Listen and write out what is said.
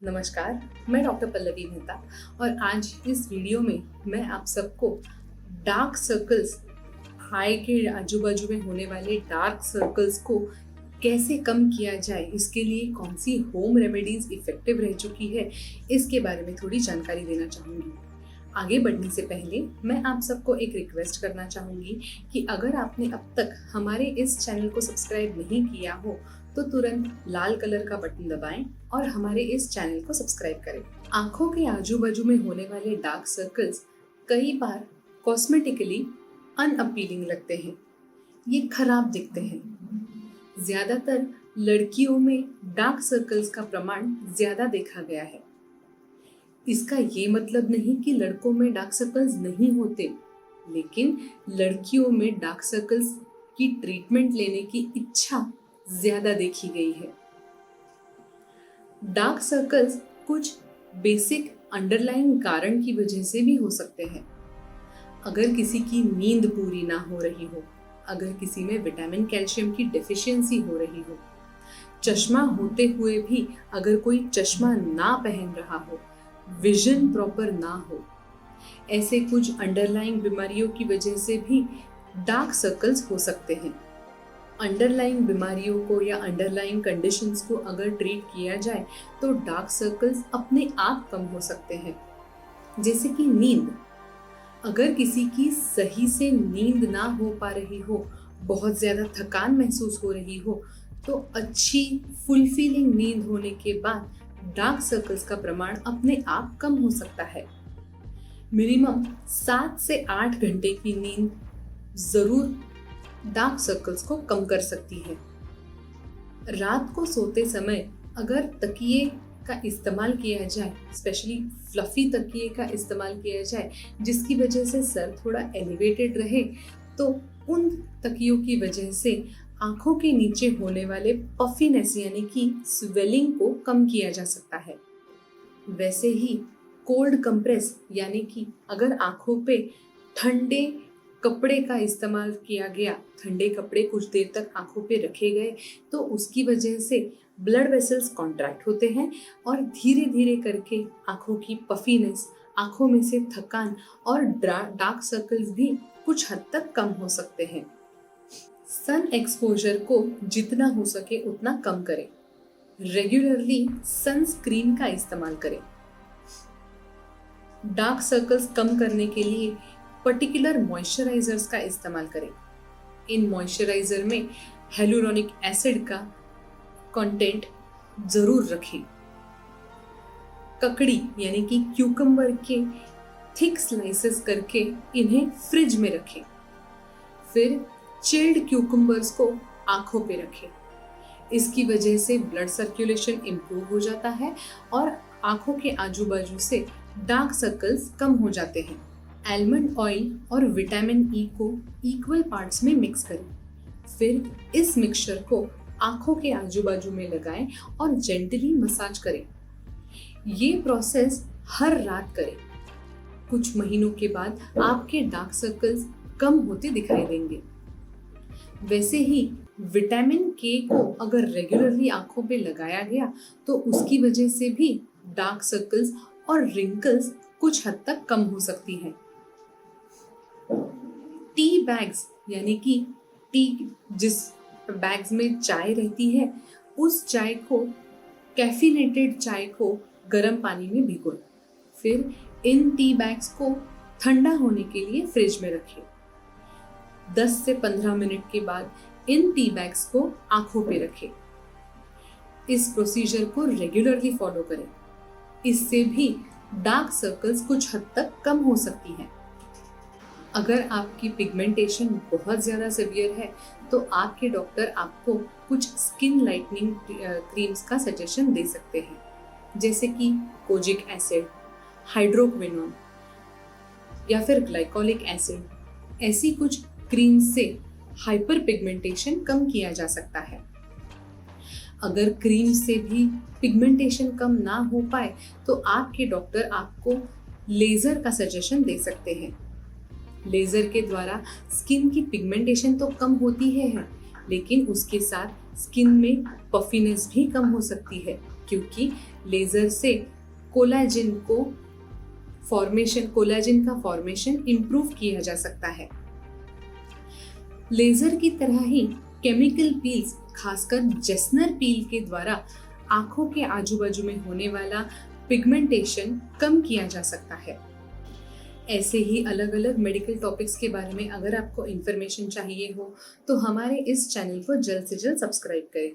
नमस्कार, मैं डॉक्टर पल्लवी मेहता और आज इस वीडियो में मैं आप सबको डार्क सर्कल्स, आई के आजू बाजू में होने वाले डार्क सर्कल्स को कैसे कम किया जाए, इसके लिए कौन सी होम रेमेडीज इफेक्टिव रह चुकी है, इसके बारे में थोड़ी जानकारी देना चाहूँगी। आगे बढ़ने से पहले मैं आप सबको एक रिक्वेस्ट करना चाहूँगी कि अगर आपने अब तक हमारे इस चैनल को सब्सक्राइब नहीं किया हो तो तुरंत लाल कलर का बटन दबाएं और हमारे इस चैनल को सब्सक्राइब करें। आंखों के आजू बाजू में होने वाले डार्क सर्कल्स कई बार कॉस्मेटिकली अनअपीलिंग लगते हैं, ये खराब दिखते हैं। ज्यादातर लड़कियों में डार्क सर्कल्स का प्रमाण ज्यादा देखा गया है। इसका ये मतलब नहीं कि लड़कों में डार्क सर्कल्स नहीं होते, लेकिन लड़कियों में डार्क सर्कल्स की ट्रीटमेंट लेने की इच्छा ज्यादा देखी गई है। डार्क सर्कल्स कुछ बेसिक अंडरलाइंग कारण की वजह से भी हो सकते हैं। अगर किसी की नींद पूरी ना हो रही हो, अगर किसी में विटामिन कैल्शियम की डेफिशिएंसी हो रही हो, चश्मा होते हुए भी अगर कोई चश्मा ना पहन रहा हो, विजन प्रॉपर ना हो, ऐसे कुछ अंडरलाइंग बीमारियों की वजह से भी डार्क सर्कल्स हो सकते हैं। अंडरलाइंग बीमारियों को या अंडरलाइंग कंडीशंस को अगर ट्रीट किया जाए तो डार्क सर्कल्स अपने आप कम हो सकते हैं। जैसे कि नींद, अगर किसी की सही से नींद ना हो पा रही हो, बहुत ज़्यादा थकान महसूस हो रही हो, तो अच्छी फुलफिलिंग नींद होने के बाद डार्क सर्कल्स का प्रमाण अपने आप कम हो सकता है। मिनिमम 7 से 8 घंटे की नींद ज़रूर डार्क सर्कल्स को कम कर सकती है। रात को सोते समय अगर तकिए का इस्तेमाल किया जाए, स्पेशली फ्लफी तकिए का इस्तेमाल किया जाए जिसकी वजह से सर थोड़ा एलिवेटेड रहे, तो उन तकियों की वजह से आंखों के नीचे होने वाले पफीनेस यानी कि स्वेलिंग को कम किया जा सकता है। वैसे ही कोल्ड कंप्रेस यानी कि अगर आंखों पे ठंडे कपड़े का इस्तेमाल किया गया, ठंडे कपड़े कुछ देर तक आंखों पे रखे गए, तो उसकी वजह से ब्लड वेसल्स कॉन्ट्रैक्ट होते हैं और धीरे धीरे करके आंखों की पफीनेस, आंखों में से थकान और डार्क सर्कल्स भी कुछ हद तक कम हो सकते हैं। सन एक्सपोजर को जितना हो सके उतना कम करें। रेगुलरली सनस्क्रीन का इस्तेमाल करें। डार्क सर्कल्स कम करने के लिए पर्टिकुलर मॉइस्चराइजर्स का इस्तेमाल करें। इन मॉइस्चराइजर में हेलुरोनिक एसिड का कंटेंट जरूर रखें। ककड़ी यानी कि क्यूकम्बर के थिक स्लाइसेस करके इन्हें फ्रिज में रखें। फिर चिल्ड क्यूकम्बर्स को आंखों पे रखें। इसकी वजह से ब्लड सर्कुलेशन इंप्रूव हो जाता है और आंखों के आजू बाजू से डार्क सर्कल्स कम हो जाते हैं। आलमंड ऑयल और विटामिन ई को इक्वल पार्ट्स में मिक्स करें। फिर इस मिक्सचर को आंखों के आजू बाजू में लगाएं और जेंटली मसाज करें। ये प्रोसेस हर रात करें। कुछ महीनों के बाद आपके डार्क सर्कल्स कम होते दिखाई देंगे। वैसे ही विटामिन के को अगर रेगुलरली आंखों पे लगाया गया तो उसकी वजह से भी डार्क सर्कल्स और रिंकल्स कुछ हद तक कम हो सकती हैं। टी बैग्स यानी कि टी जिस बैग्स में चाय रहती है, उस चाय को, कैफिनेटेड चाय को गर्म पानी में भिगोएं। फिर इन टी बैग्स को ठंडा होने के लिए फ्रिज में रखें। 10 से 15 मिनट के बाद इन टी बैग्स को आंखों पे रखें। इस प्रोसीजर को रेगुलरली फॉलो करें। इससे भी डार्क सर्कल्स कुछ हद तक कम हो सकती हैं। अगर आपकी पिगमेंटेशन बहुत ज़्यादा सीवियर है तो आपके डॉक्टर आपको कुछ स्किन लाइटनिंग क्रीम्स का सजेशन दे सकते हैं, जैसे कि कोजिक एसिड, हाइड्रोक्विनोन या फिर ग्लाइकोलिक एसिड। ऐसी कुछ क्रीम से हाइपर पिगमेंटेशन कम किया जा सकता है। अगर क्रीम से भी पिगमेंटेशन कम ना हो पाए तो आपके डॉक्टर आपको लेज़र का सजेशन दे सकते हैं। लेज़र के द्वारा स्किन की पिगमेंटेशन तो कम होती है, लेकिन उसके साथ स्किन में पफीनेस भी कम हो सकती है। क्योंकि लेजर से कोलाजिन का फॉर्मेशन इंप्रूव किया जा सकता है। लेजर की तरह ही केमिकल पील्स, खासकर जेस्नर पील के द्वारा आंखों के आजू बाजू में होने वाला पिगमेंटेशन कम किया जा सकता है। ऐसे ही अलग अलग मेडिकल टॉपिक्स के बारे में अगर आपको इंफॉर्मेशन चाहिए हो तो हमारे इस चैनल को जल्द से जल्द सब्सक्राइब करें।